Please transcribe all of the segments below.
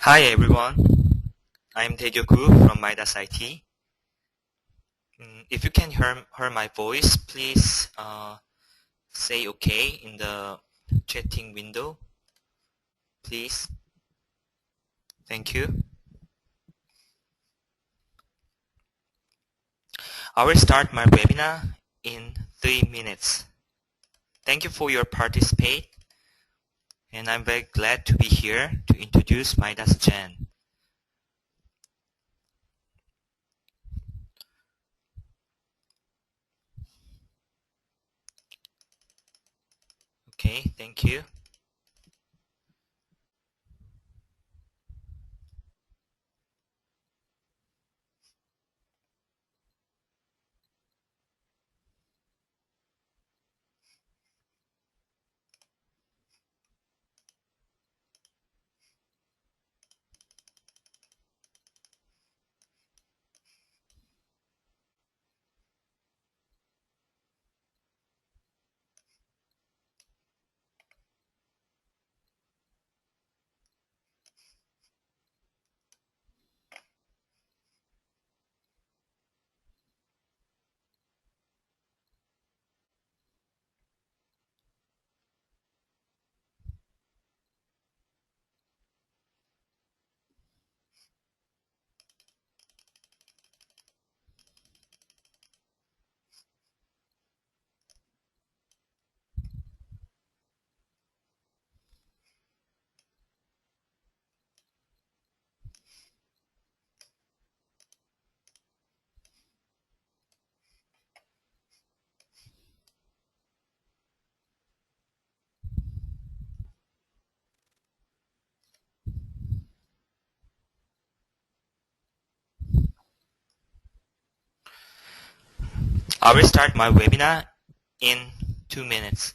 Hi everyone, I'm Taegyoku from MIDAS IT. If you can hear my voice, please say OK in the chatting window, please. Thank you. I will start my webinar in 3 minutes. Thank you for your participation, and I'm very glad to be here to introduce MIDAS Gen. Okay, thank you. I will start my webinar in 2 minutes.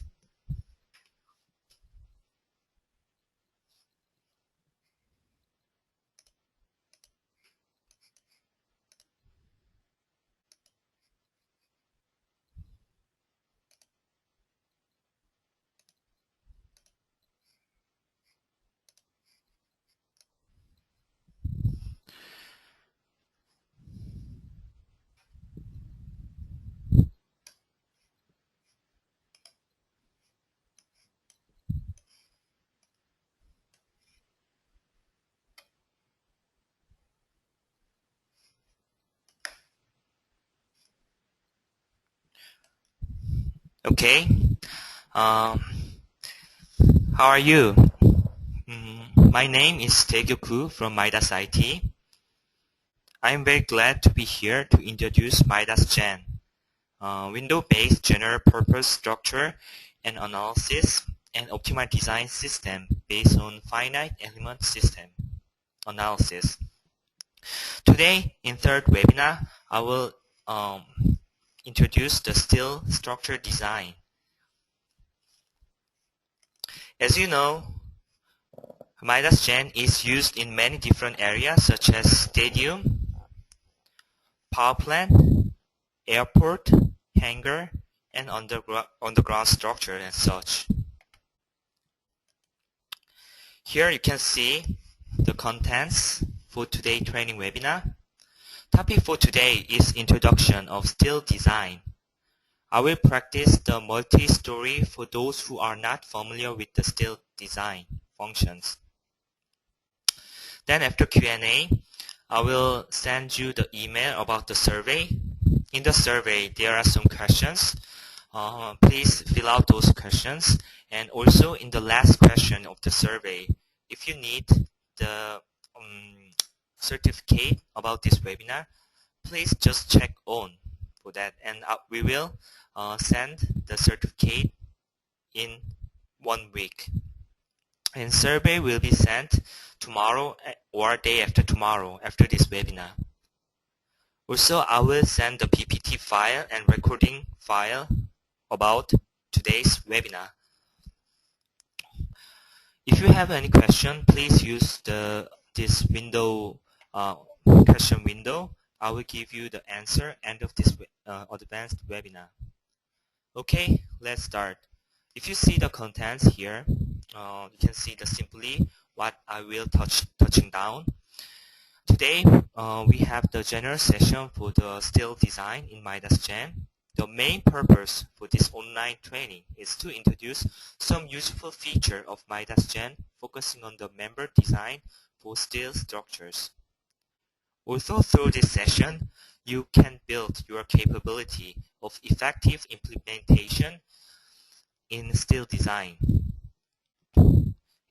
Okay. How are you? My name is Taegyoku from MIDAS IT. I am very glad to be here to introduce MIDAS Gen, window-based general-purpose structure and analysis and optimal design system based on finite element system analysis. Today, in third webinar, I will introduce the steel structure design. As you know, MIDAS Gen is used in many different areas such as stadium, power plant, airport, hangar, and underground structure and such. Here you can see the contents for today's training webinar. Topic for today is Introduction of Steel Design. I will practice the multi-story for those who are not familiar with the steel design functions. Then after Q&A, I will send you the email about the survey. In the survey, there are some questions. Please fill out those questions. And also in the last question of the survey, if you need the certificate about this webinar, please just check on for that. And we will send the certificate in 1 week. And survey will be sent tomorrow or day after tomorrow after this webinar. Also, I will send the PPT file and recording file about today's webinar. If you have any question, please use this window, question window. I will give you the answer end of this advanced webinar. Okay, let's start. If you see the contents here, you can see the simply what I will touching down. Today, we have the general session for the steel design in MIDAS Gen. The main purpose for this online training is to introduce some useful feature of MIDAS Gen, focusing on the member design for steel structures. Also, through this session, you can build your capability of effective implementation in steel design.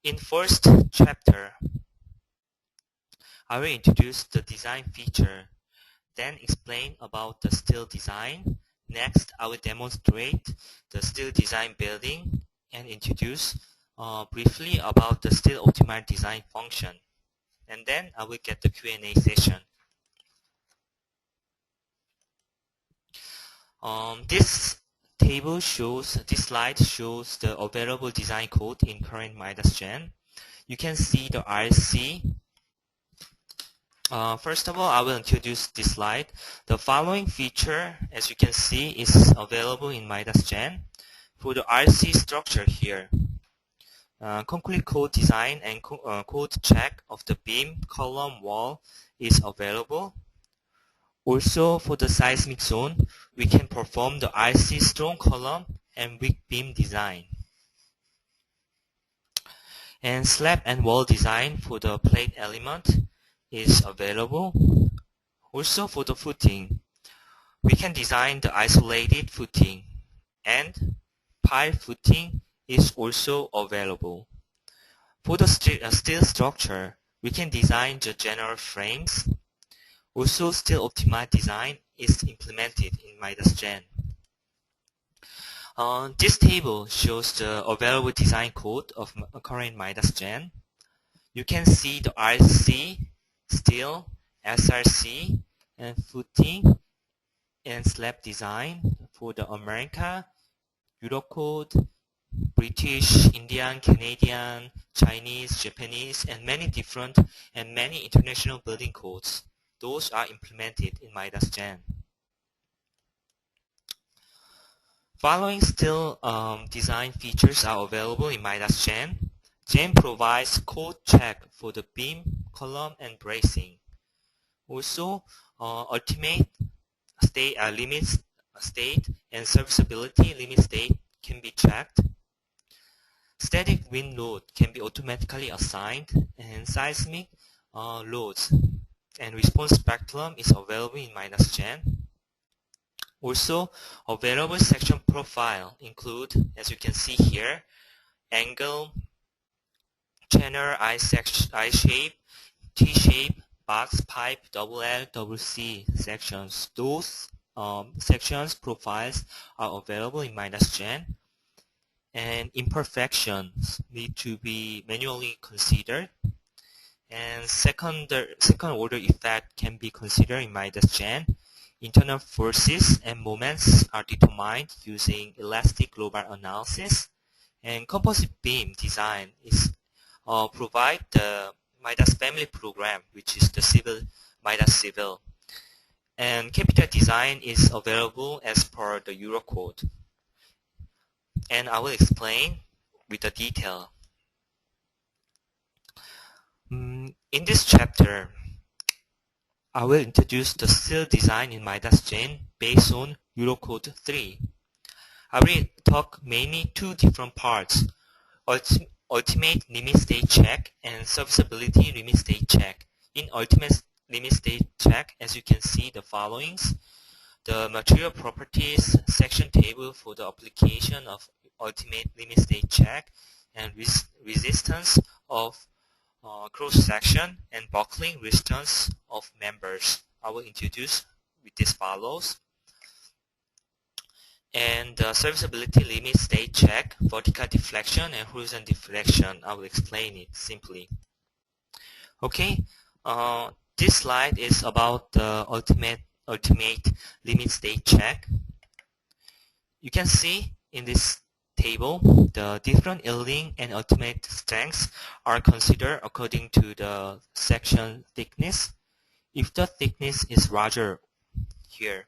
In first chapter, I will introduce the design feature, then explain about the steel design. Next, I will demonstrate the steel design building and introduce briefly about the steel optimal design function. And then I will get the Q&A session. This slide shows the available design code in current MIDAS Gen. You can see the RC. First of all, I will introduce this slide. The following feature, as you can see, is available in MIDAS Gen. For the RC structure here, concrete code design and code check of the beam, column, wall is available. Also, for the seismic zone, we can perform the RC strong column and weak beam design. And slab and wall design for the plate element is available. Also, for the footing, we can design the isolated footing, and pile footing is also available. For the steel structure, we can design the general frames. Also, steel optimized design is implemented in MIDAS Gen. This table shows the available design code of current MIDAS Gen. You can see the RC, steel, SRC, and footing and slab design for the America, Euro code, British, Indian, Canadian, Chinese, Japanese, and many different and many international building codes. Those are implemented in MIDAS Gen. Following steel design features are available in MIDAS Gen. Gen provides code check for the beam, column, and bracing. Also, ultimate state limit state and serviceability limit state can be checked. Static wind load can be automatically assigned, and seismic loads and response spectrum is available in MIDAS Gen. Also, available section profile include, as you can see here, angle, channel, I-shape, T-shape, box, pipe, double L, double C sections. Those sections profiles are available in MIDAS Gen, and imperfections need to be manually considered. And second order effect can be considered in MIDAS Gen. Internal forces and moments are determined using elastic global analysis, and composite beam design is provide the MIDAS family program, which is the MIDAS Civil. And capital design is available as per the Euro code. And I will explain with the detail. In this chapter, I will introduce the steel design in MIDAS Gen based on Euro code 3. I will talk mainly two different parts: ultimate limit state check and serviceability limit state check. In ultimate limit state check, as you can see the followings: the material properties section table for the application of ultimate limit state check, and resistance of cross-section and buckling resistance of members. I will introduce with this follows. And the serviceability limit state check, vertical deflection and horizontal deflection. I will explain it simply. Okay, this slide is about the ultimate limit state check. You can see in this table the different yielding and ultimate strengths are considered according to the section thickness. If the thickness is larger here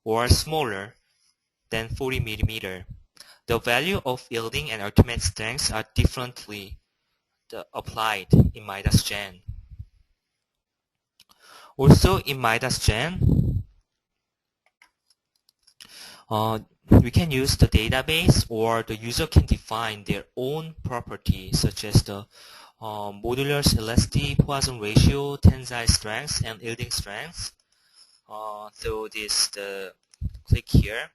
or smaller than 40 millimeter, the value of yielding and ultimate strengths are differently applied in MIDAS Gen. Also in MIDAS Gen, we can use the database, or the user can define their own property, such as the modulus elasticity, Poisson ratio, tensile strength, and yielding strength. So click here,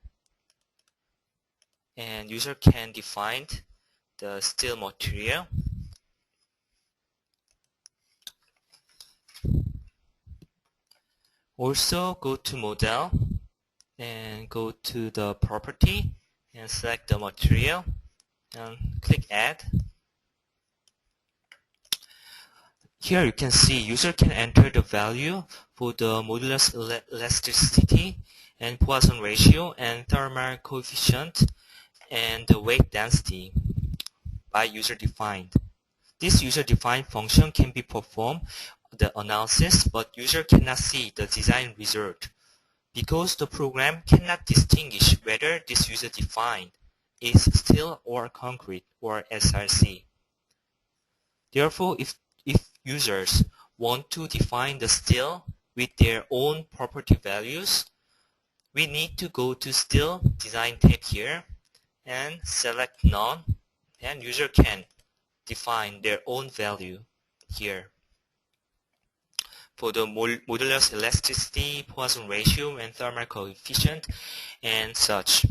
and user can define the steel material. Also go to model and go to the property and select the material and click add. Here you can see user can enter the value for the modulus elasticity and Poisson ratio and thermal coefficient and the weight density by user defined. This user defined function can be performed the analysis, but user cannot see the design result because the program cannot distinguish whether this user defined is steel or concrete or SRC. Therefore, if users want to define the steel with their own property values, we need to go to Steel Design tab here and select None, and user can define their own value here for the modulus elasticity, Poisson ratio, and thermal coefficient, and such.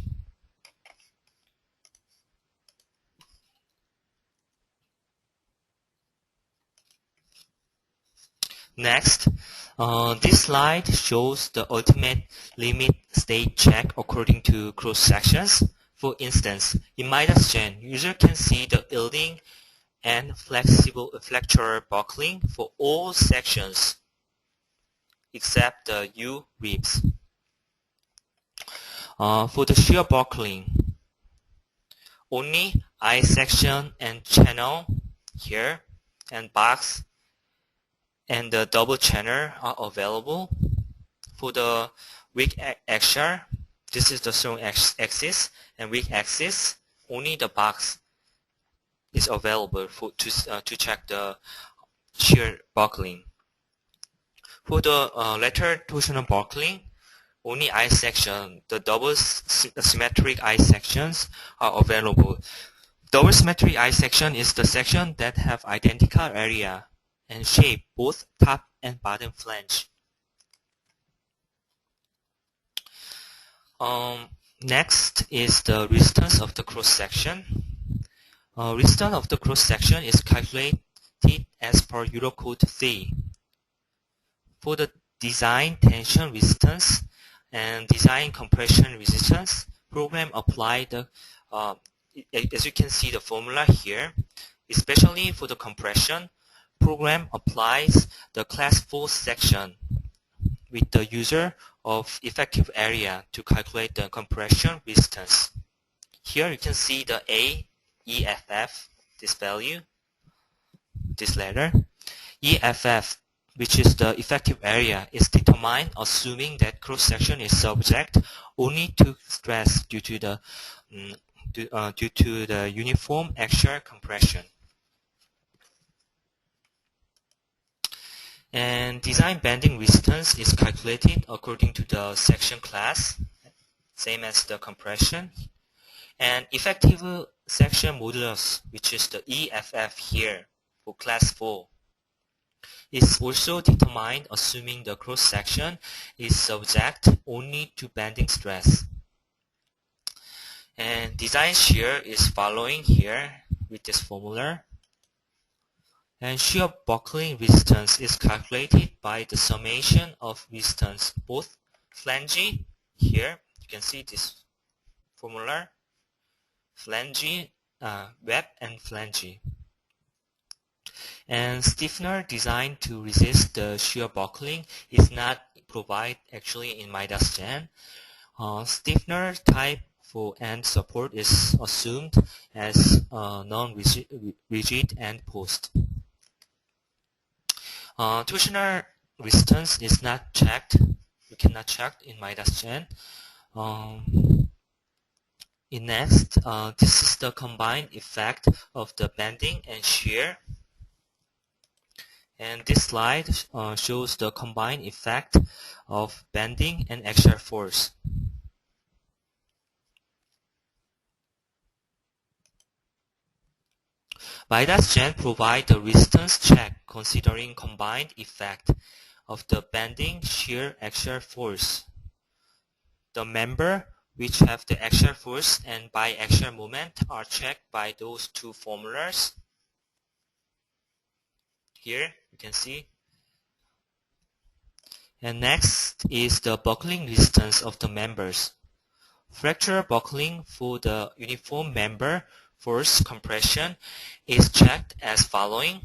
Next, this slide shows the ultimate limit state check according to cross sections. For instance, in MIDAS Gen, user can see the yielding and flexural buckling for all sections except the U ribs. For the shear buckling, only I section and channel here and box and the double channel are available. For the weak axial, this is the strong axis, and weak axis, only the box is available to check the shear buckling. For the lateral torsional buckling, only I section, the double symmetric I sections are available. Double symmetric I section is the section that have identical area and shape both top and bottom flange. Next is the resistance of the cross section. Resistance of the cross section is calculated as per Eurocode 3. For the design tension resistance and design compression resistance, program apply the as you can see the formula here. Especially for the compression, program applies the class 4 section with the user of effective area to calculate the compression resistance. Here you can see the A, EFF, this value, this letter. EFF, which is the effective area, is determined assuming that cross-section is subject only to stress due to the uniform axial compression. And design bending resistance is calculated according to the section class, same as the compression. And effective section modulus, which is the EFF here for class 4, is also determined assuming the cross section is subject only to bending stress. And design shear is following here with this formula. And shear buckling resistance is calculated by the summation of resistance, both flange, here you can see this formula, flange, web and flange. And stiffener designed to resist the shear buckling is not provided actually in MIDAS Gen. Stiffener type for end support is assumed as non-rigid end post. Torsional resistance is not checked. You cannot check in MIDAS Gen. Next, this is the combined effect of the bending and shear And this slide shows the combined effect of bending and axial force. MIDAS Gen provides the resistance check considering combined effect of the bending, shear, axial force. The member which have the axial force and biaxial moment are checked by those two formulas. Here you can see. And next is the buckling resistance of the members. Fracture buckling for the uniform member force compression is checked as following.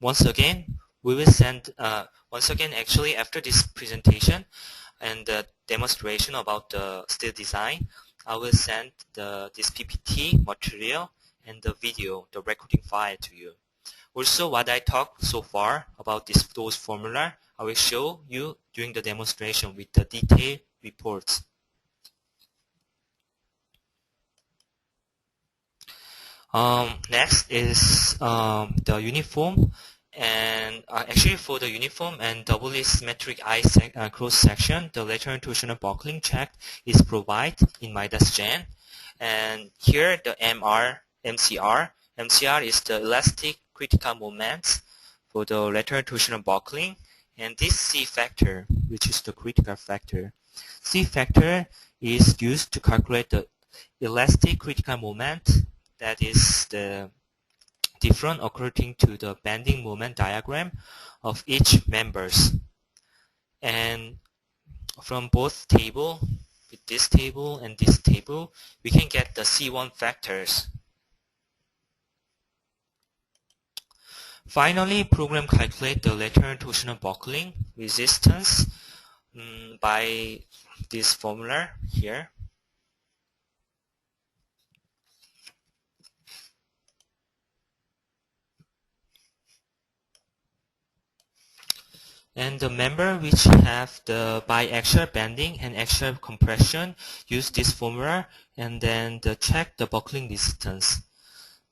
Once again, we will send, actually after this presentation and the demonstration about the steel design, I will send this PPT material and the video, the recording file to you. Also, what I talked so far about those formula, I will show you during the demonstration with the detailed reports. Next is the uniform, and actually for the uniform and doubly symmetric eye cross section, the lateral torsional buckling check is provided in MIDAS Gen. And here the MCR is the elastic critical moments for the lateral torsional buckling, and this C factor, which is the critical factor. C factor is used to calculate the elastic critical moment, that is the difference according to the bending moment diagram of each members. And from both table, with this table and this table, we can get the C1 factors. Finally, program calculate the lateral torsional buckling resistance by this formula here. And the member which have the biaxial bending and axial compression use this formula, and then check the buckling resistance.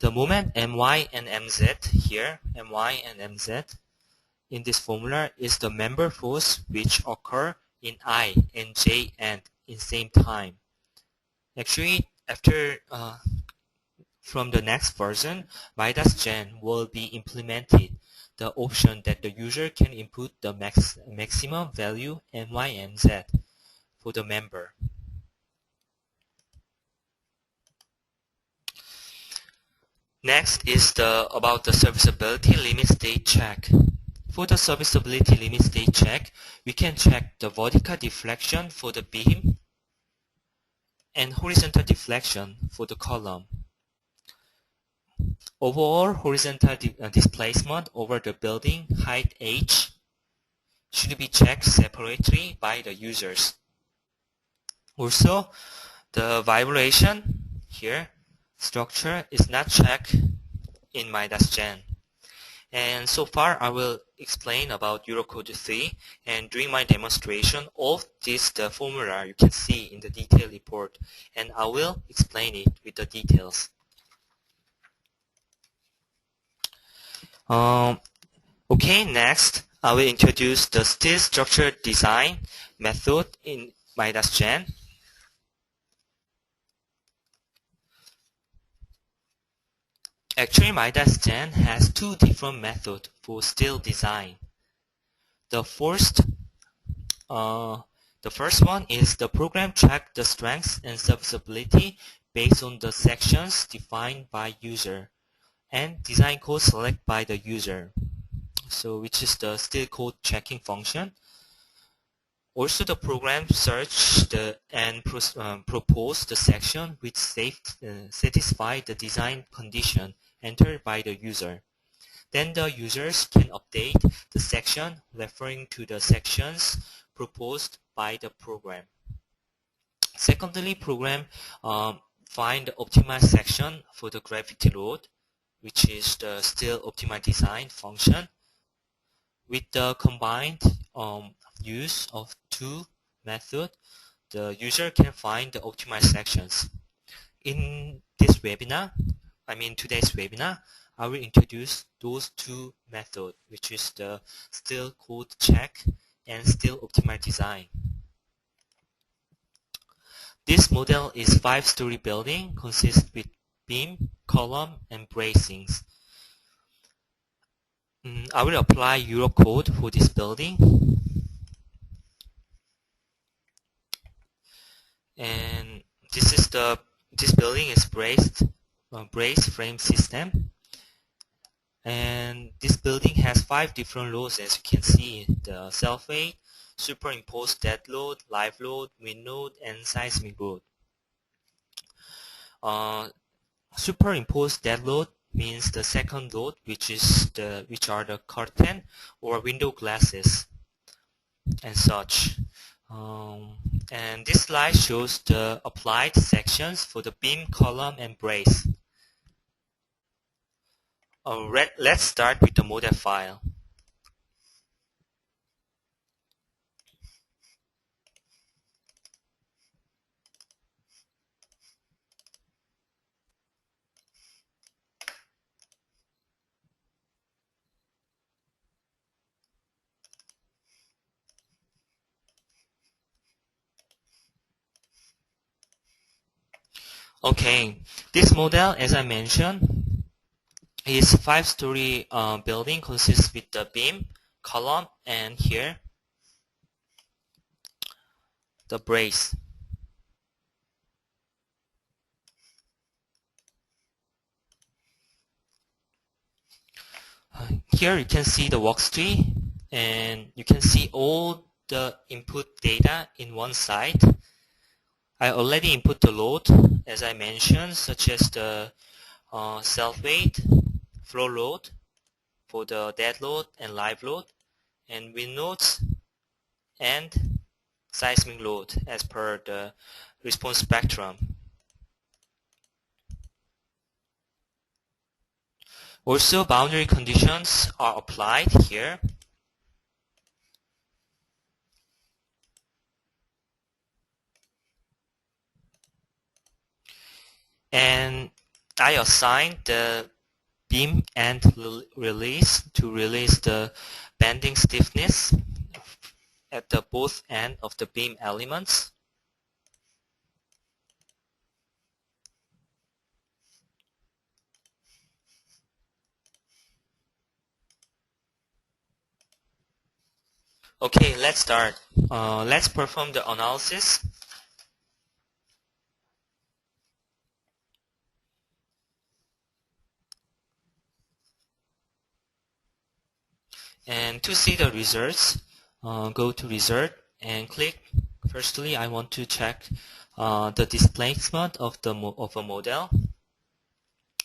The moment My and Mz here, My and Mz in this formula is the member force which occur in I and J end in same time. Actually, after from the next version, MIDAS Gen will be implemented the option that the user can input the maximum value My and Z for the member. Next is about the serviceability limit state check. For the serviceability limit state check, we can check the vertical deflection for the beam and horizontal deflection for the column. Overall horizontal displacement over the building height h should be checked separately by the users. Also, the vibration here structure is not checked in MIDAS Gen. And so far I will explain about Eurocode 3, and during my demonstration all this the formula you can see in the detailed report, and I will explain it with the details. Okay, next I will introduce the steel structure design method in MIDAS Gen. Actually, MIDAS Gen has two different methods for steel design. The first one is the program check the strength and serviceability based on the sections defined by user and design code selected by the user. So, which is the steel code checking function. Also, the program search and propose the section which satisfy the design condition entered by the user. Then the users can update the section referring to the sections proposed by the program. Secondly, program find the optimized section for the gravity load, which is the steel optimized design function. With the combined use of two methods, the user can find the optimized sections. In this webinar, today's webinar, I will introduce those two methods, which is the still code check and still optimal design. This model is 5-story building, consists with beam, column, and bracings. I will apply Euro code for this building. And this building is brace frame system. And this building has 5 different loads, as you can see: the self-weight, superimposed dead load, live load, wind load, and seismic load. Superimposed dead load means the second load, which are the curtain or window glasses and such. And this slide shows the applied sections for the beam, column, and brace. Let's start with the model file. Okay, this model, as I mentioned, is 5-story building, consists with the beam, column, and here the brace. Here you can see the worktree, and you can see all the input data in one side. I already input the load, as I mentioned, such as the self-weight, flow load for the dead load and live load, and wind loads and seismic load as per the response spectrum. Also, boundary conditions are applied here. And I assign the beam end release to release the bending stiffness at the both end of the beam elements. Okay, let's start. Let's perform the analysis. And to see the results, go to result and click. Firstly, I want to check the displacement of a model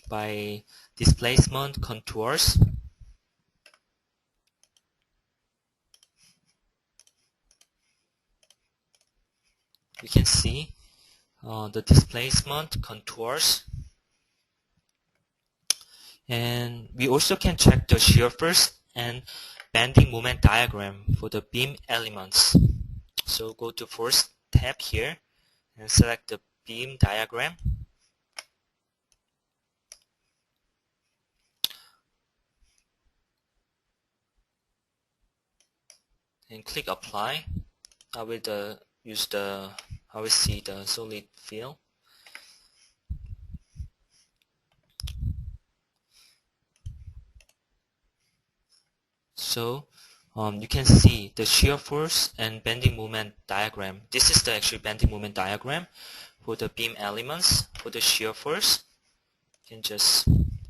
by displacement contours. You can see the displacement contours. And we also can check the shear force and bending moment diagram for the beam elements. So go to first tab here and select the beam diagram. And click apply. I will see the solid fill. So you can see the shear force and bending moment diagram. This is the actual bending moment diagram for the beam elements. For the shear force, you can just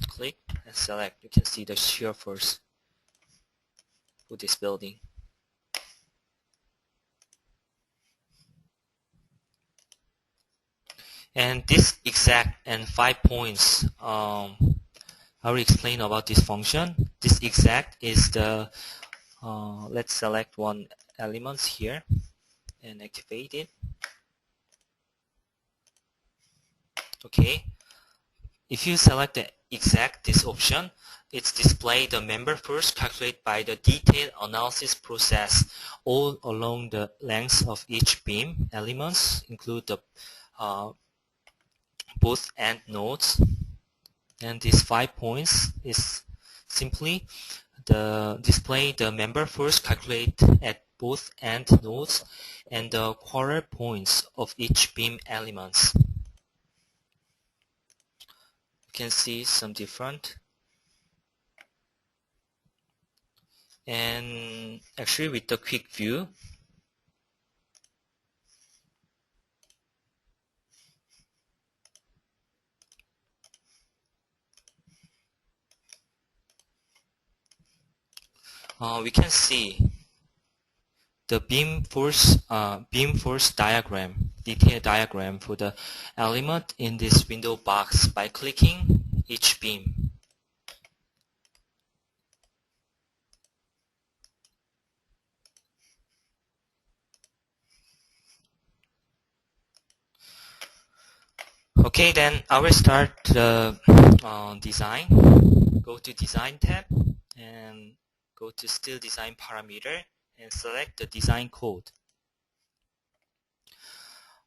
click and select. You can see the shear force for this building. And this exact and 5 points, I will explain about this function. This exact is the, let's select one element here and activate it. Okay. If you select the exact, this option, it's display the member force calculated by the detailed analysis process all along the length of each beam. Elements include the both end nodes And these 5 points is simply the display the member force calculate at both end nodes and the quarter points of each beam elements. You can see some different. And actually with the quick view, we can see the beam force diagram, detailed diagram for the element in this window box by clicking each beam. Okay, then I will start the design. Go to Design tab and go to Steel Design Parameter and select the design code.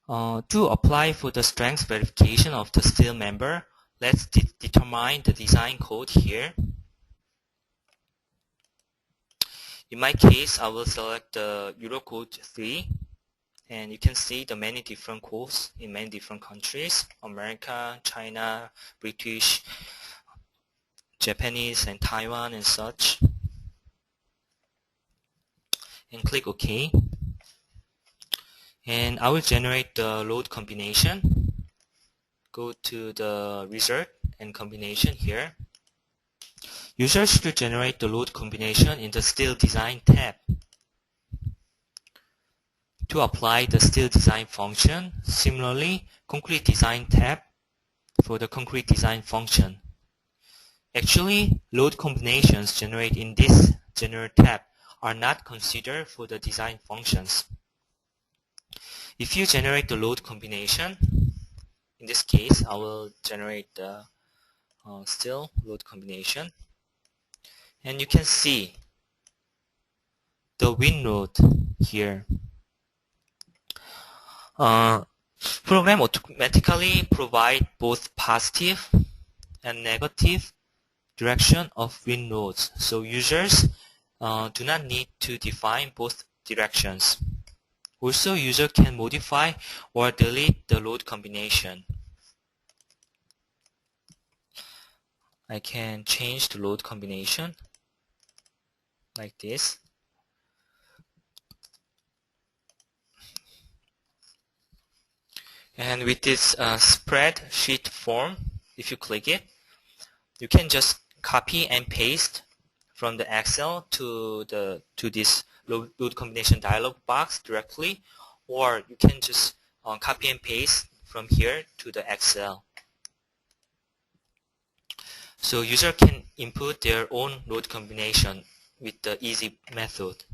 To apply for the strength verification of the steel member, let's determine the design code here. In my case, I will select the Eurocode 3, and you can see the many different codes in many different countries: America, China, British, Japanese, and Taiwan and such. And click OK. And I will generate the load combination. Go to the result and combination here. Users should generate the load combination in the Steel Design tab. To apply the Steel Design function, similarly, Concrete Design tab for the Concrete Design function. Actually, load combinations generated in this general tab are not considered for the design functions. If you generate the load combination, in this case, I will generate the steel load combination. And you can see the wind load here. Program automatically provide both positive and negative direction of wind loads. So users do not need to define both directions. Also, user can modify or delete the load combination. I can change the load combination like this. And with this spreadsheet form, if you click it, you can just copy and paste from the Excel to this load combination dialog box directly, or you can just copy and paste from here to the Excel. So user can input their own load combination with the easy method.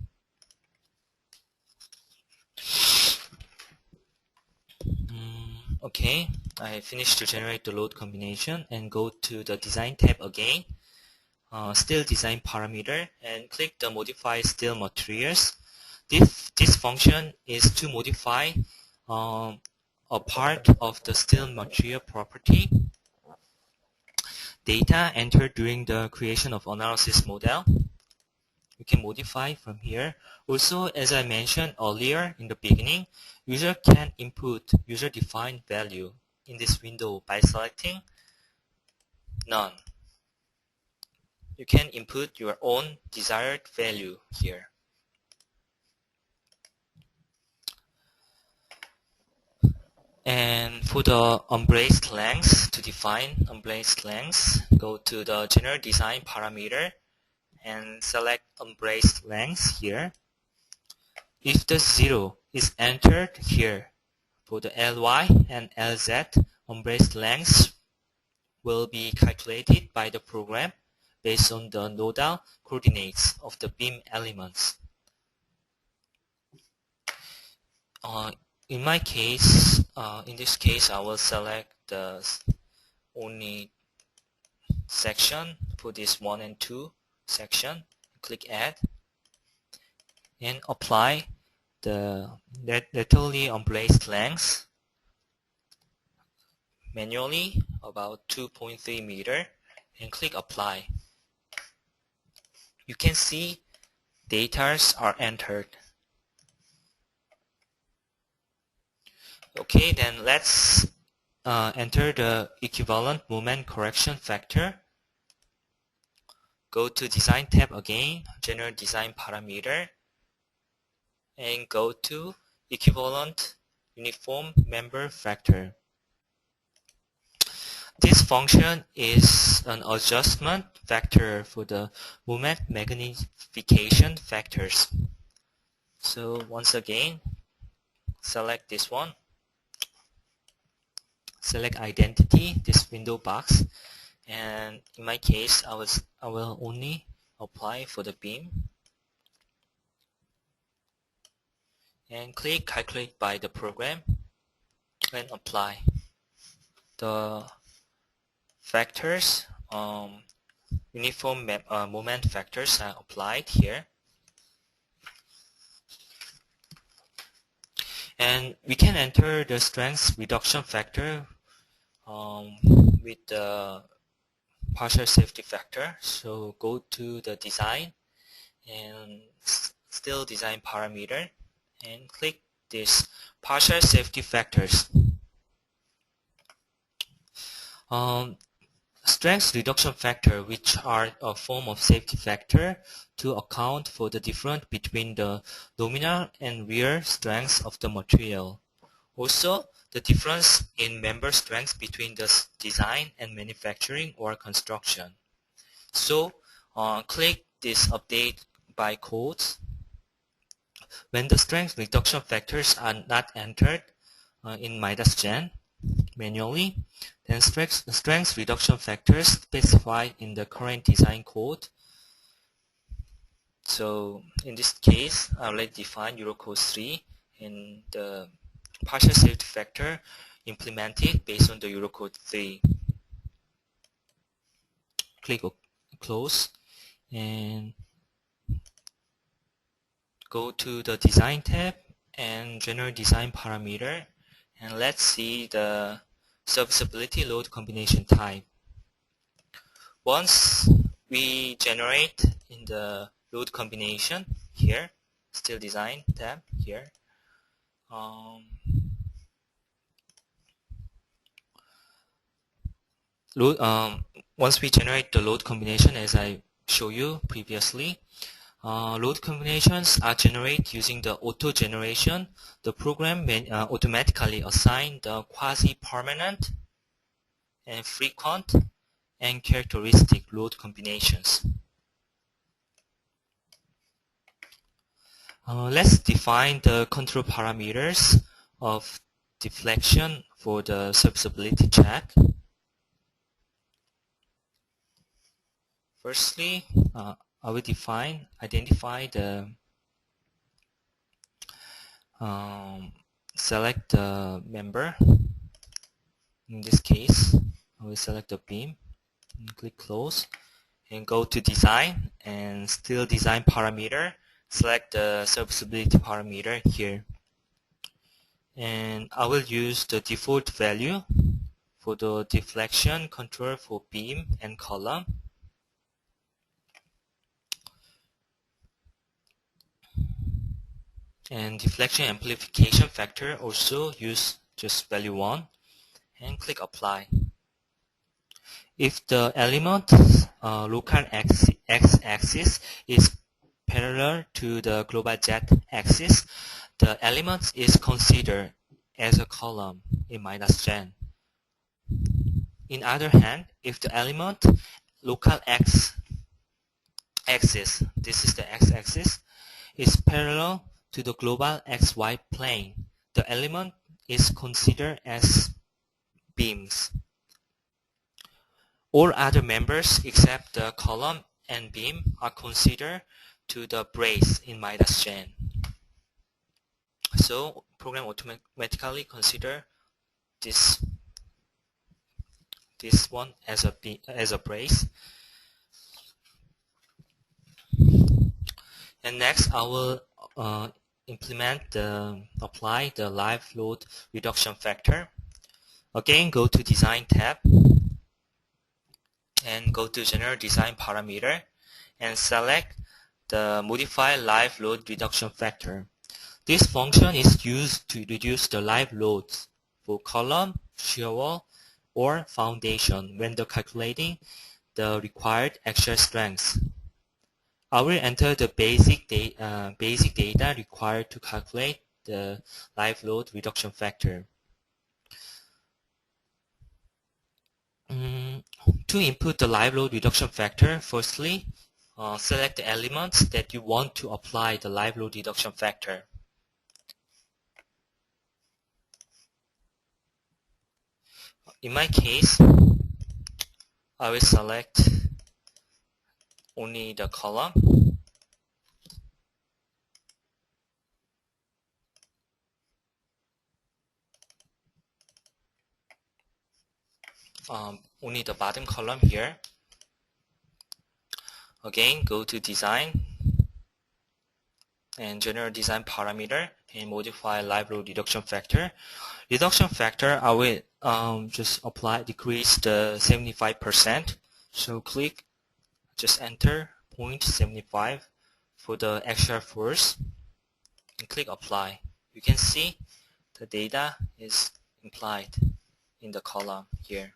Okay, I finished to generate the load combination and go to the Design tab again. Steel Design Parameter and click the Modify Steel Materials. This function is to modify a part of the steel material property data entered during the creation of analysis model. You can modify from here. Also, as I mentioned earlier in the beginning, user can input user-defined value in this window by selecting None. You can input your own desired value here. And for the unbraced length, to define unbraced length, go to the General Design Parameter and select unbraced length here. If the 0 is entered here, for the Ly and Lz, unbraced lengths will be calculated by the program based on the nodal coordinates of the beam elements. In my case, in this case, I will select the only section for this 1 and 2 section. Click Add and apply the laterally unbraced length manually about 2.3 meter and click apply. You can see data are entered. Okay, then let's enter the equivalent moment correction factor. Go to Design tab again, General Design Parameter, and go to Equivalent Uniform Member Factor. This function is an adjustment factor for the moment magnification factors. So once again, select this one. Select identity, this window box, and in my case, I will only apply for the beam. And click calculate by the program and apply. The factors, uniform moment factors are applied here. And we can enter the strength reduction factor with the partial safety factor. So go to the design and still design parameter and click this partial safety factors. Strength reduction factor, which are a form of safety factor to account for the difference between the nominal and real strengths of the material. Also, the difference in member strength between the design and manufacturing or construction. So, click this update by codes. When the strength reduction factors are not entered in MIDAS Gen manually, then strength reduction factors specified in the current design code. So in this case, I already defined Eurocode 3 and the partial safety factor implemented based on the Eurocode 3. Click close and go to the design tab and general design parameter, and let's see the serviceability load combination type. Once we generate in the load combination here, still design tab here, once we generate the load combination as I showed you previously, load combinations are generated using the auto generation. The program automatically assigns the quasi-permanent and frequent and characteristic load combinations. Let's define the control parameters of deflection for the serviceability check. Firstly, I will identify the select the member. In this case, I will select the beam and click close and go to design and still design parameter. Select the serviceability parameter here. And I will use the default value for the deflection control for beam and column. And deflection amplification factor also use just value 1 and click apply. If the element local x-axis is parallel to the global z-axis, the element is considered as a column in MIDAS Gen. In other hand, if the element local x-axis, this is the x-axis, is parallel to the global xy plane, the element is considered as beams. All other members except the column and beam are considered to the brace in MIDAS Gen. So program automatically consider this one as a brace. And next I will apply the live load reduction factor. Again, go to Design tab and go to General Design Parameter and select the Modify Live Load Reduction Factor. This function is used to reduce the live loads for column, shear wall, or foundation when calculating the required axial strengths. I will enter the basic data required to calculate the live load reduction factor. To input the live load reduction factor, firstly, select the elements that you want to apply the live load reduction factor. In my case, I will select only the column. Only the bottom column here. Again, go to Design and General Design Parameter and modify Live Load Reduction Factor. Reduction factor, I will just decrease the 75%. So just enter 0.75 for the axial force and click Apply. You can see the data is implied in the column here.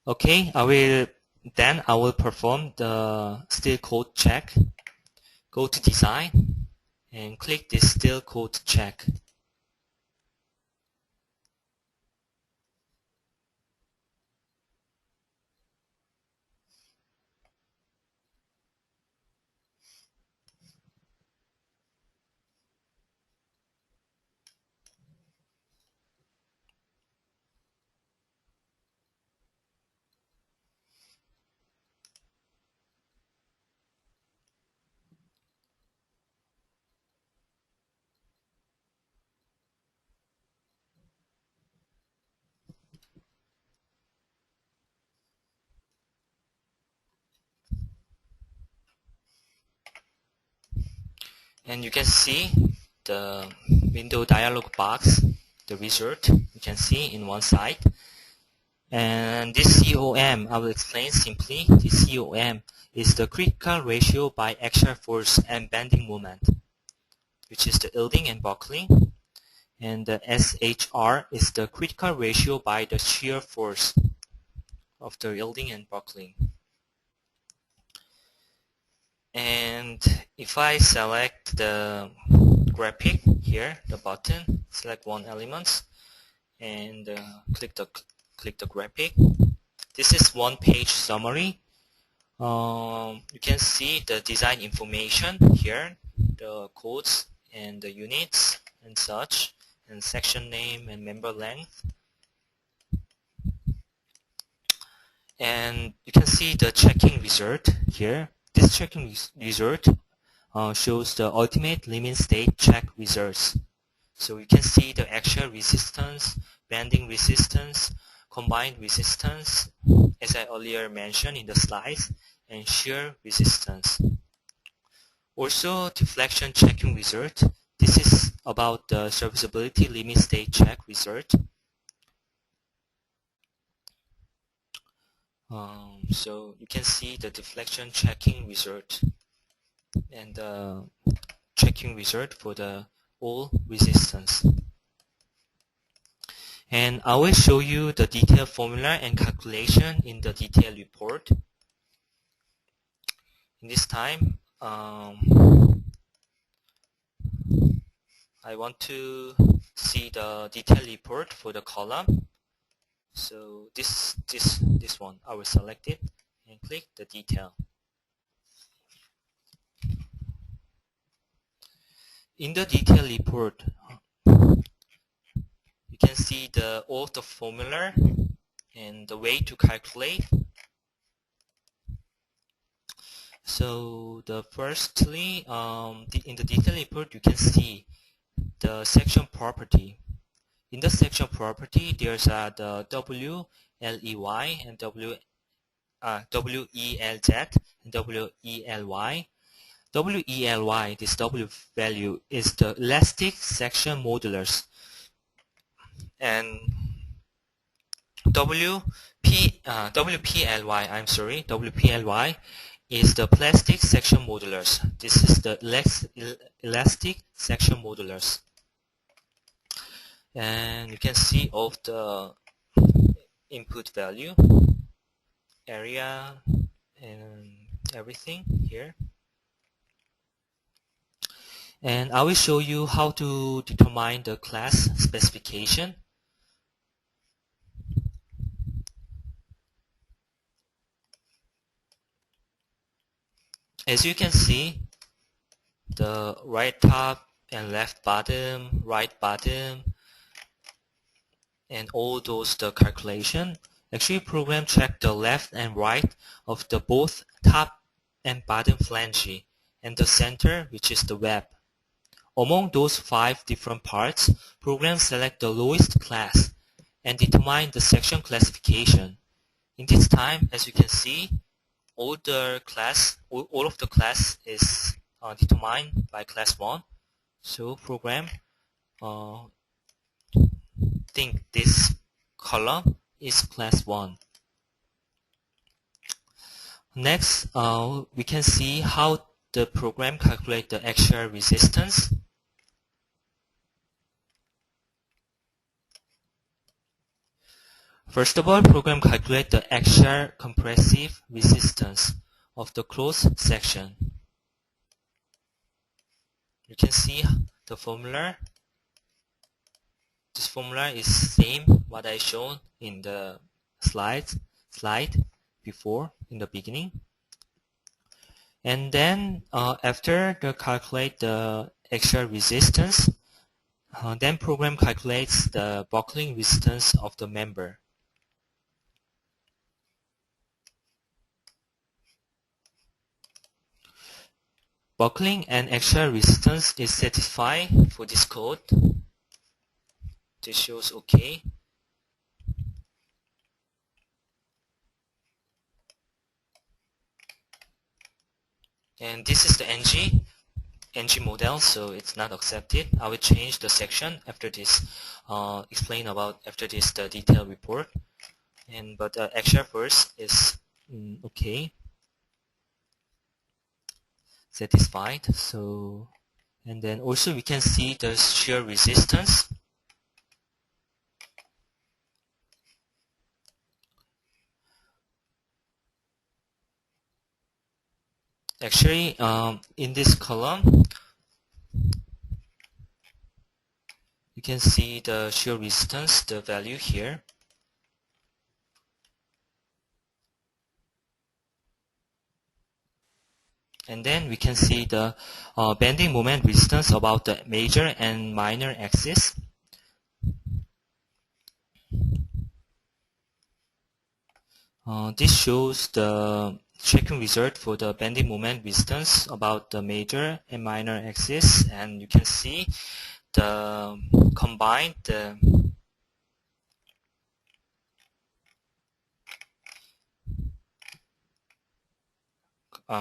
Okay, I will perform the steel coat check. Go to Design and click this steel coat check. And you can see the window dialog box, the result you can see in one side. And this COM, I will explain simply. This COM is the critical ratio by axial force and bending moment, which is the yielding and buckling. And the SHR is the critical ratio by the shear force of the yielding and buckling. And if I select the graphic here, the button, select one element and click the graphic. This is one-page summary. You can see the design information here, the codes and the units and such, and section name and member length. And you can see the checking result here. This checking result shows the ultimate limit state check results. So you can see the axial resistance, bending resistance, combined resistance, as I earlier mentioned in the slides, and shear resistance. Also, deflection checking result. This is about the serviceability limit state check result. So you can see the deflection checking result and the checking result for the all resistance. And I will show you the detailed formula and calculation in the detailed report. In this time, I want to see the detailed report for the column. So this one, I will select it and click the detail. In the detailed report, you can see all the formula and the way to calculate. So firstly, in the detailed report, you can see the section property. In the section property, there's the WLEY and WELZ and WELY. WELY, this W value, is the elastic section modulus, and WPLY is the plastic section modulus. This is the elastic section modulus. And you can see all of the input value, area, and everything here. And I will show you how to determine the class specification. As you can see, the right top and left bottom, right bottom, and all those the calculation. Actually, program check the left and right of the both top and bottom flange and the center, which is the web. Among those 5 different parts, program select the lowest class and determine the section classification. In this time, as you can see, all of the class is determined by class 1. So program think this column is class 1. Next, we can see how the program calculate the axial resistance. First of all, program calculate the axial compressive resistance of the cross section. You can see the formula. This formula is same what I shown in the slide before in the beginning. And then after the calculate the axial resistance, then program calculates the buckling resistance of the member. Buckling and axial resistance is satisfied for this code. This shows OK. And this is the NG model, so it's not accepted. I will change the section after this, explain about after this the detailed report. But axial first is OK. Satisfied. So, and then also we can see the shear resistance. Actually, in this column, you can see the shear resistance, the value here. And then we can see the bending moment resistance about the major and minor axis. This shows the checking result for the bending moment resistance about the major and minor axis, and you can see the combined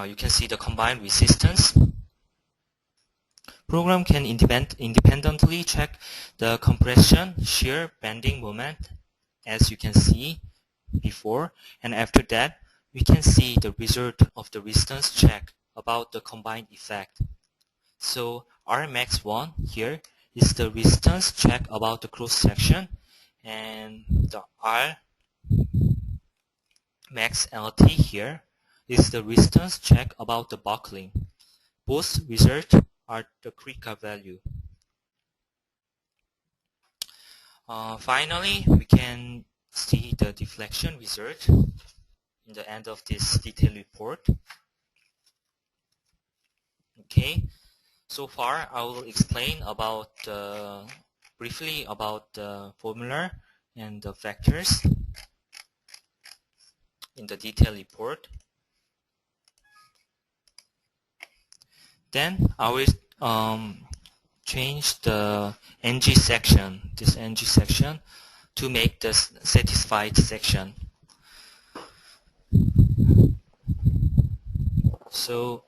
you can see the combined resistance. Program can independently check the compression, shear, bending moment, as you can see before, and after that we can see the result of the resistance check about the combined effect. So Rmax1 here is the resistance check about the cross section, and the Rmax LT here is the resistance check about the buckling. Both results are the critical value. Finally, we can see the deflection result in the end of this detailed report. Okay, so far I will explain about briefly about the formula and the factors in the detailed report. Then I will change the NG section, this NG section, to make the satisfied section. So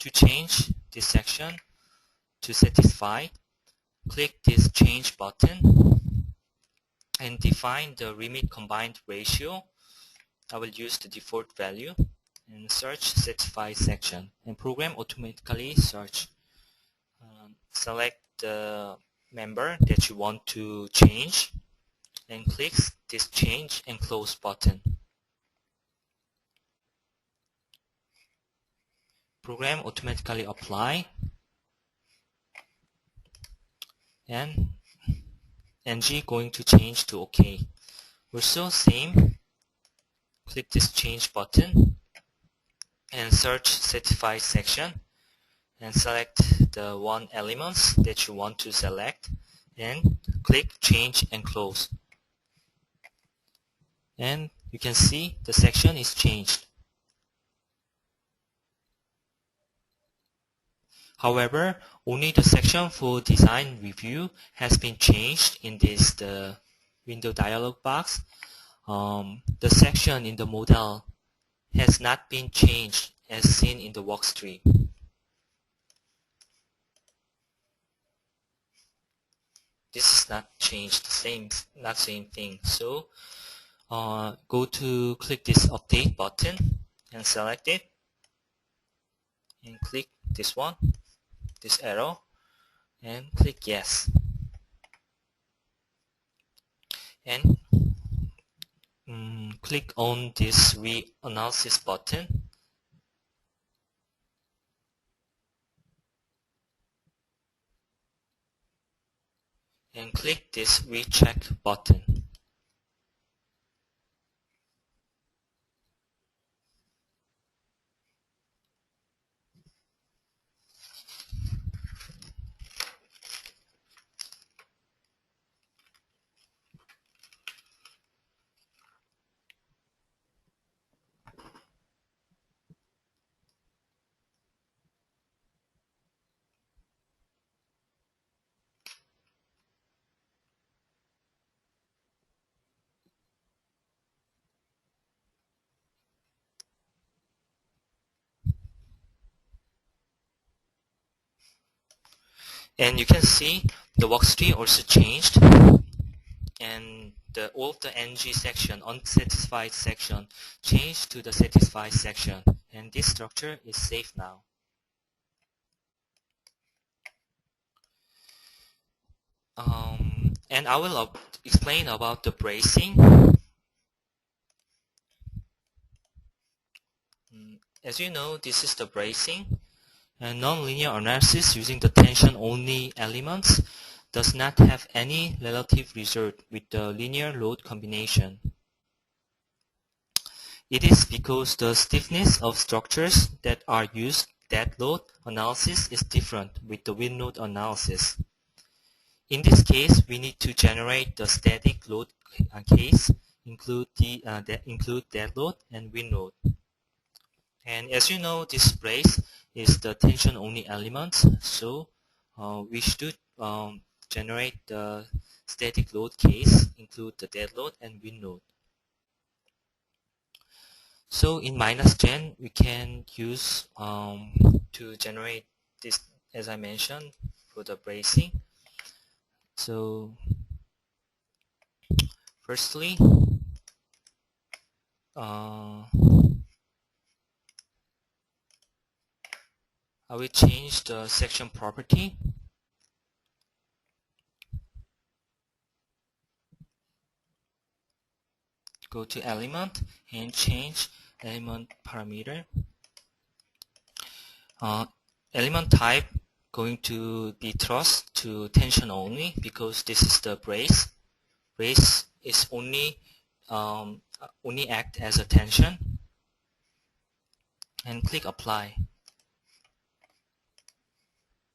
To change this section to satisfy, click this change button and define the limit combined ratio. I will use the default value and search satisfy section, and program automatically search. Select the member that you want to change and click this change and close button. Program automatically apply and NG going to change to OK. Also same, click this change button and search satisfy section and select the one elements that you want to select and click change and close. And you can see the section is changed. However, only the section for design review has been changed in the window dialog box. The section in the modal has not been changed as seen in the workstream. This is not changed, not same thing. So go to click this update button and select it and click this one, this arrow, and click yes. And click on this reanalysis button and click this recheck button. And you can see the workstree also changed, and all of the NG section, unsatisfied section, changed to the satisfied section, and this structure is safe now. And I will explain about the bracing. As you know, this is the bracing. And nonlinear analysis using the tension-only elements does not have any relative result with the linear load combination. It is because the stiffness of structures that are used dead load analysis is different with the wind load analysis. In this case, we need to generate the static load case, include dead load and wind load. And as you know, this brace is the tension-only element, so we should generate the static load case, include the dead load and wind load. So in MIDAS we can use to generate this, as I mentioned, for the bracing. So firstly, I will change the section property. Go to element and change element parameter. Element type going to be truss to tension only because this is the brace. Brace is only act as a tension, and click apply.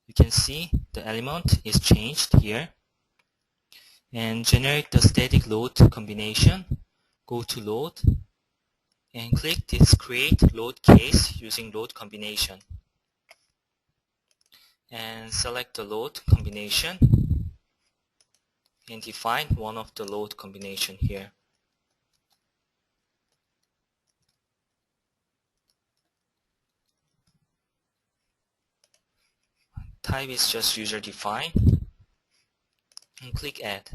You can see the element is changed here, and generate the static load combination. Go to load and click this create load case using load combination, and select the load combination and define one of the load combination here. type is just user defined, and click add.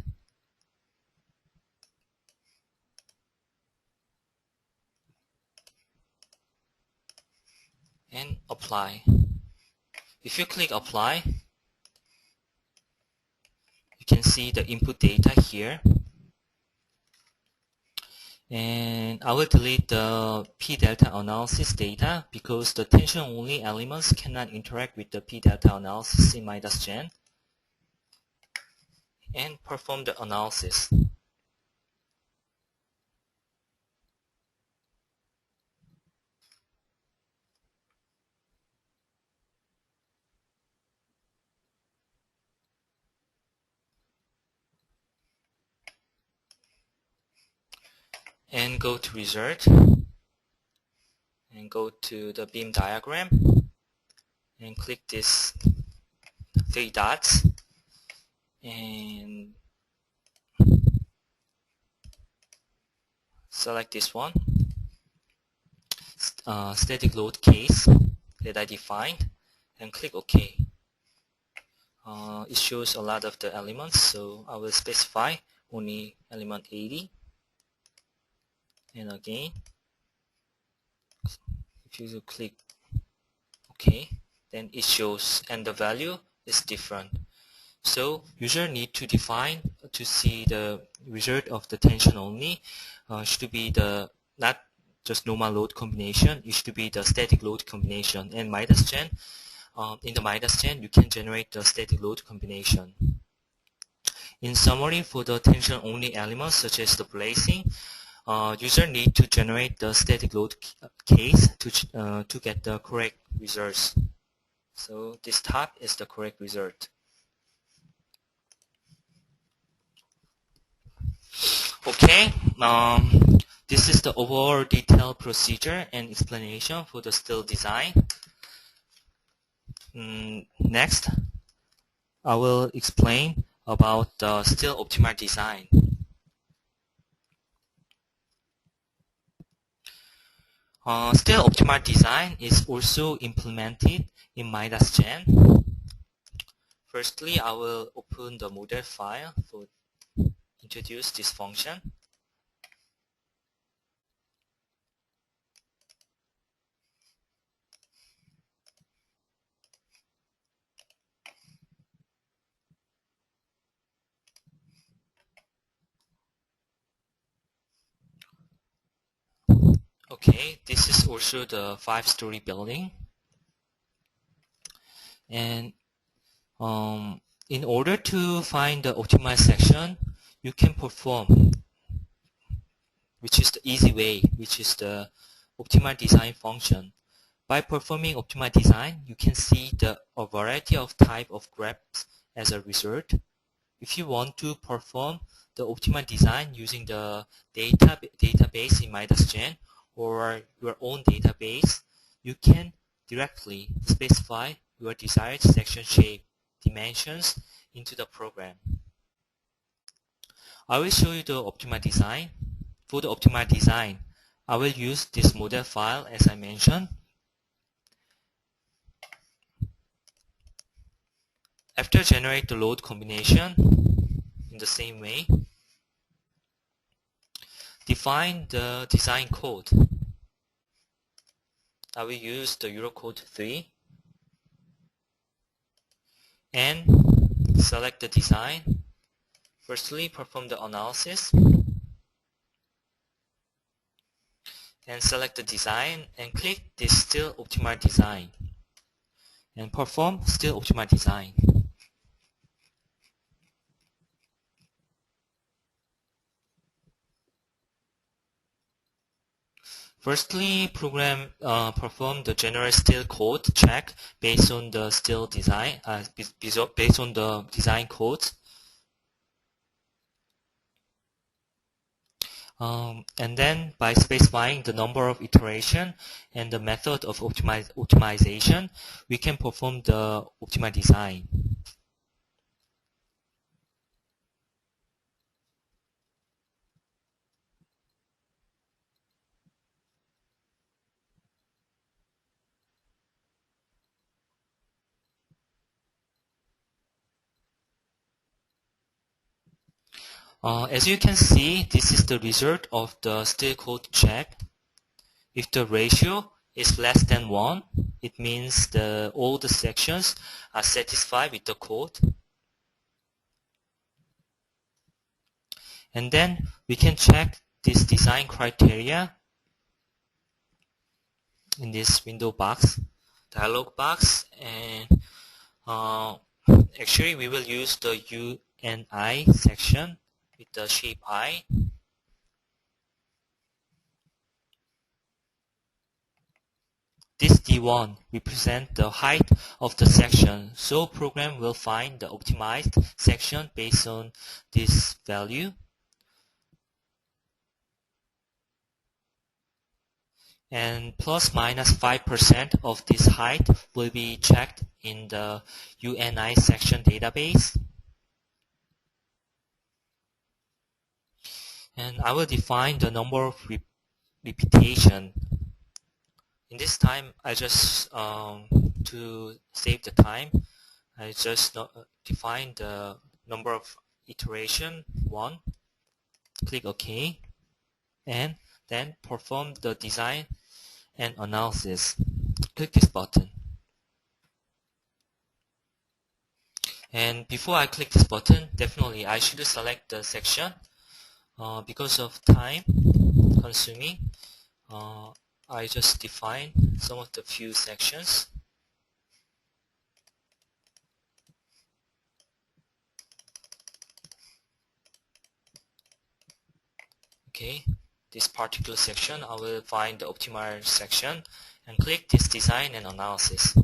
And apply. If you click apply, you can see the input data here. And I will delete the p-delta analysis data because the tension only elements cannot interact with the p-delta analysis in MIDAS Gen, and perform the analysis. And go to result, and go to the beam diagram, and click this 3 dots, and select this one, static load case that I defined, and click OK. It shows a lot of the elements, so I will specify only element 80. And again, if you click OK, then it shows, and the value is different. So user need to define to see the result of the tension only. Should be the not just normal load combination. It should be the static load combination. And MIDAS Gen, in the MIDAS Gen, you can generate the static load combination. In summary, for the tension only elements such as the bracing, user need to generate the static load case to get the correct results. So this top is the correct result. Okay, this is the overall detailed procedure and explanation for the steel design. Next, I will explain about the steel optimal design. Steel optimal design is also implemented in MIDAS Gen. Firstly, I will open the model file for introduce this function. Okay, this is also the 5-story building. And in order to find the optimized section, you can perform, which is the easy way, which is the optimal design function. By performing optimal design, you can see a variety of type of graphs as a result. If you want to perform the optimal design using the database in MIDAS Gen or your own database, you can directly specify your desired section shape dimensions into the program. I will show you the optimal design. For the optimal design, I will use this model file as I mentioned. After generate the load combination in the same way, define the design code. I will use the Eurocode 3 and select the design. Firstly, perform the analysis and select the design and click this Steel Optimal Design and perform Steel Optimal Design. Firstly, perform the general steel code check based on the steel design, based on the design codes. And then by specifying the number of iteration and the method of optimization, we can perform the optimal design. As you can see, this is the result of the still code check. If the ratio is less than 1, it means all the sections are satisfied with the code. And then we can check this design criteria in this window box, dialog box, and actually we will use the UNI section with the shape I. This D1 represents the height of the section, so program will find the optimized section based on this value. And plus minus 5% of this height will be checked in the UNI section database. And I will define the number of repetition. In this time, I just, to save the time, I just define the number of iteration 1, click OK, and then perform the design and analysis. Click this button. And before I click this button, definitely I should select the section. Because of time consuming, I just define some of the few sections. Okay, this particular section, I will find the optimized section and click this design and analysis.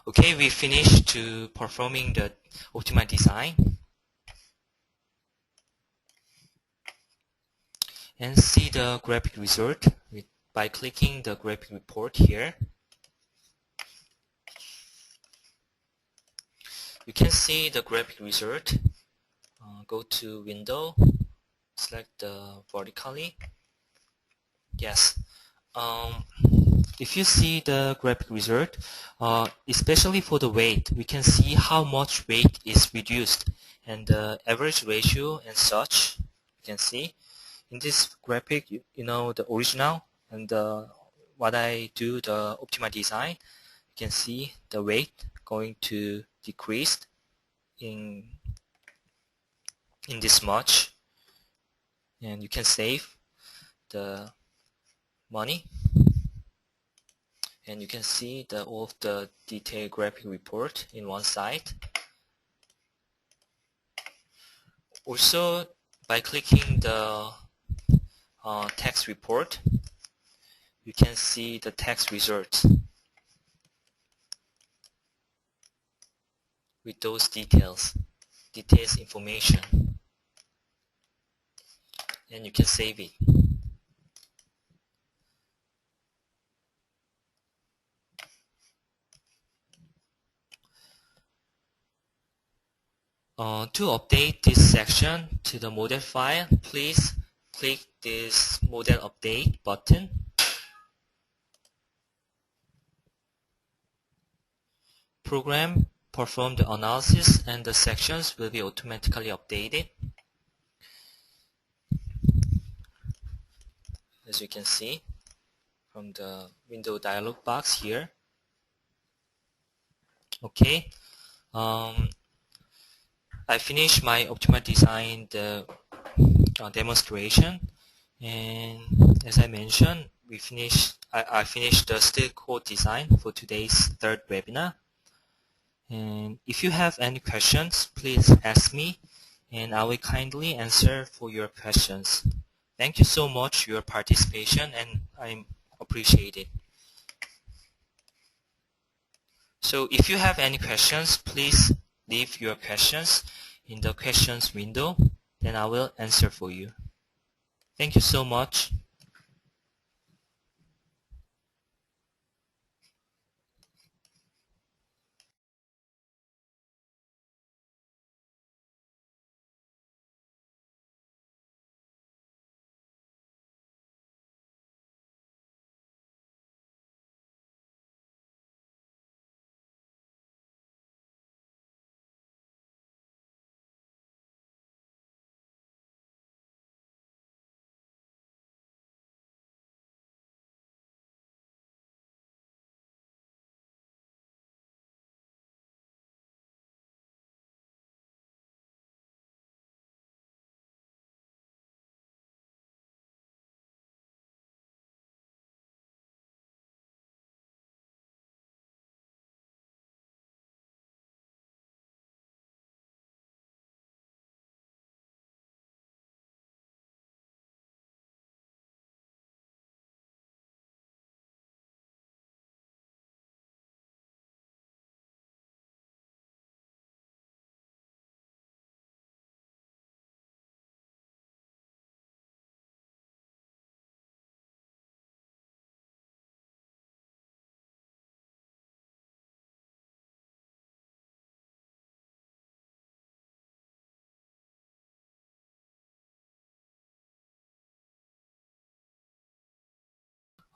Okay, we finished to performing the optimized design. And see the graphic result by clicking the graphic report here. You can see the graphic result. Go to Window, select the vertically. Yes. If you see the graphic result, especially for the weight, we can see how much weight is reduced and the average ratio and such. You can see in this graphic, you know the original and what I do the optimized design. You can see the weight going to decrease in this much, and you can save the money. And you can see all of the detailed graphic report in one site. Also, by clicking the text report, you can see the text results with those details information, and you can save it. To update this section to the model file, please click this model update button. Program perform the analysis and the sections will be automatically updated. As you can see, from the window dialog box here. Okay, I finished my optimal design demonstration, and as I mentioned, I finished the steel core design for today's third webinar. And if you have any questions, please ask me, and I will kindly answer for your questions. Thank you so much for your participation, and I appreciate it. So if you have any questions, please leave your questions in the questions window, then I will answer for you. Thank you so much.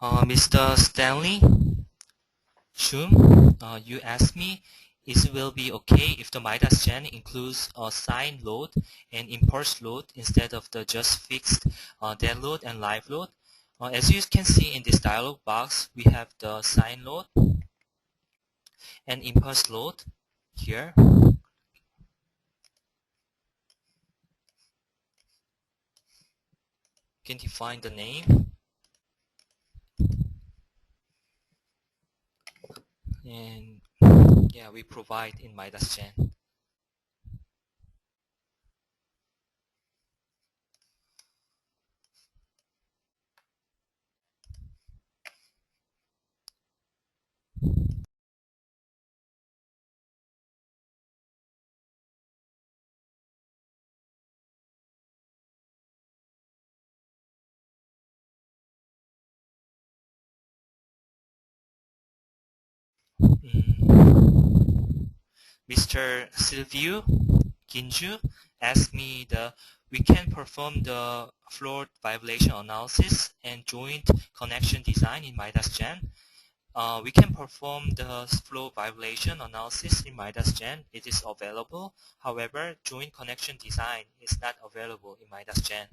Mr. Stanley Shum, you asked me, is it will be okay if the MIDAS gen includes a sine load and impulse load instead of the just fixed dead load and live load? As you can see in this dialog box, we have the sine load and impulse load here. You can define the name, and yeah, we provide in MIDAS gen. Mr. Silvio Ginju asked me we can perform the floor violation analysis and joint connection design in MIDAS gen. We can perform the flow violation analysis in MIDAS gen. It is available. However, joint connection design is not available in MIDAS gen.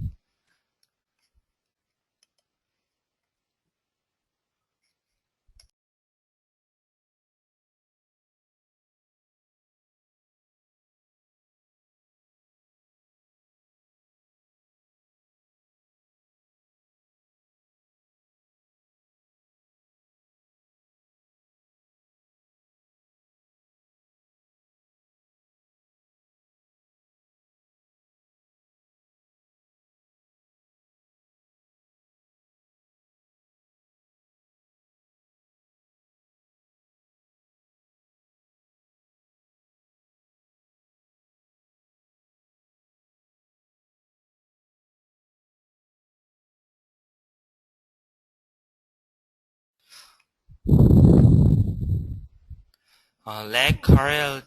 Leg Karel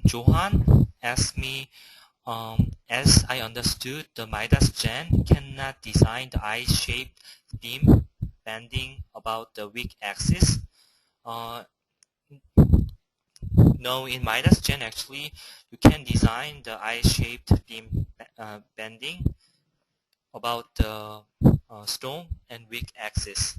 Johan asked me, as I understood, the MIDAS gen cannot design the I-shaped beam bending about the weak axis. No, in MIDAS gen actually, you can design the I-shaped beam bending about the strong and weak axis.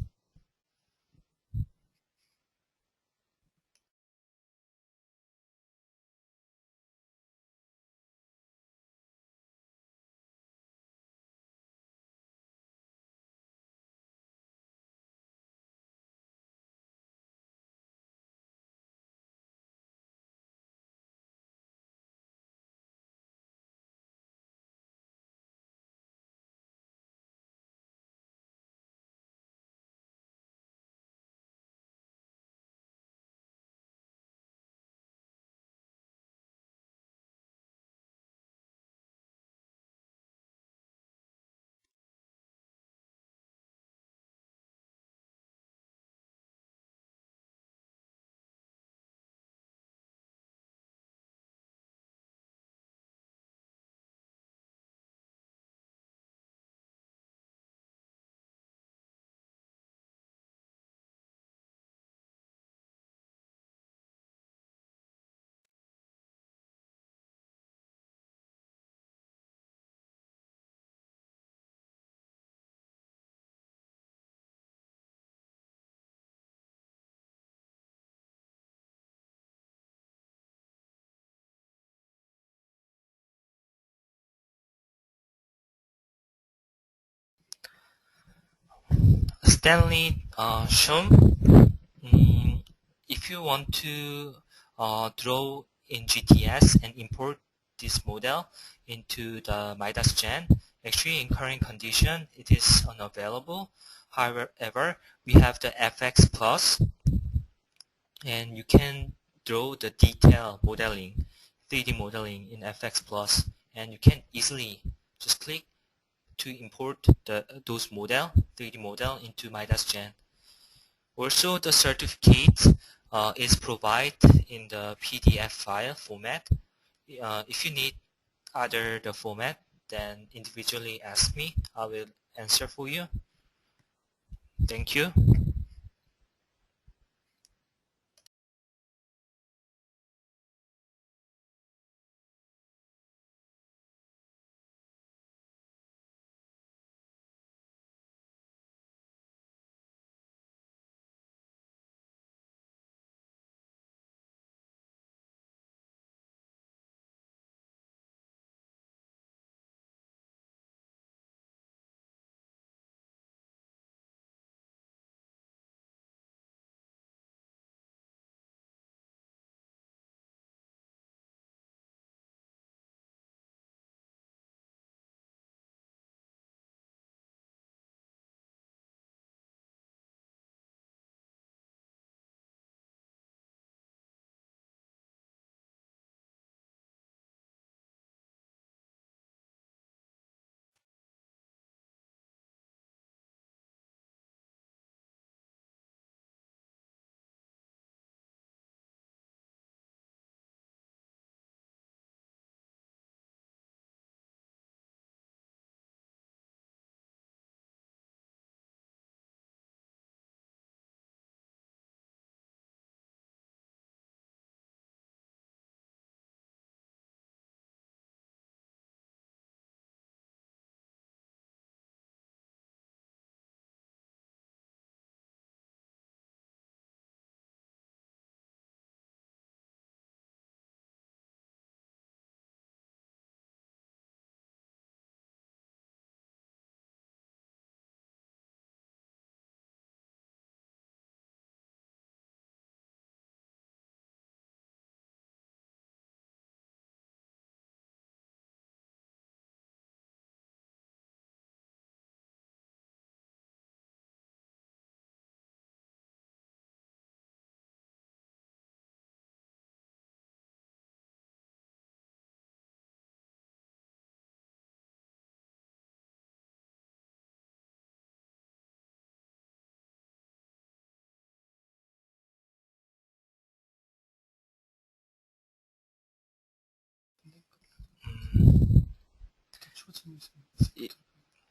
incidentally shown, if you want to draw in GTS and import this model into the MIDAS Gen, actually in current condition it is unavailable. However, we have the FX Plus, and you can draw the detail modeling, 3D modeling in FX Plus, and you can easily just click to import those 3D model into MIDAS Gen. Also, the certificate is provided in the PDF file format. If you need the format, then individually ask me. I will answer for you. Thank you.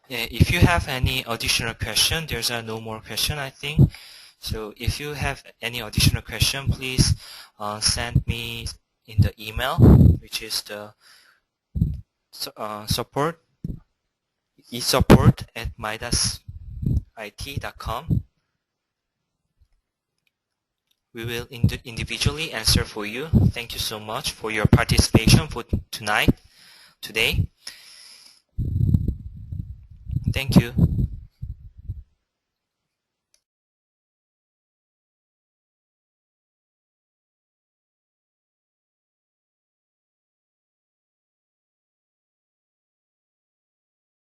Yeah, if you have any additional question, there's no more question, I think. So if you have any additional question, please send me in the email, which is the support esupport@midasit.com. We will individually answer for you. Thank you so much for your participation for today. Thank you.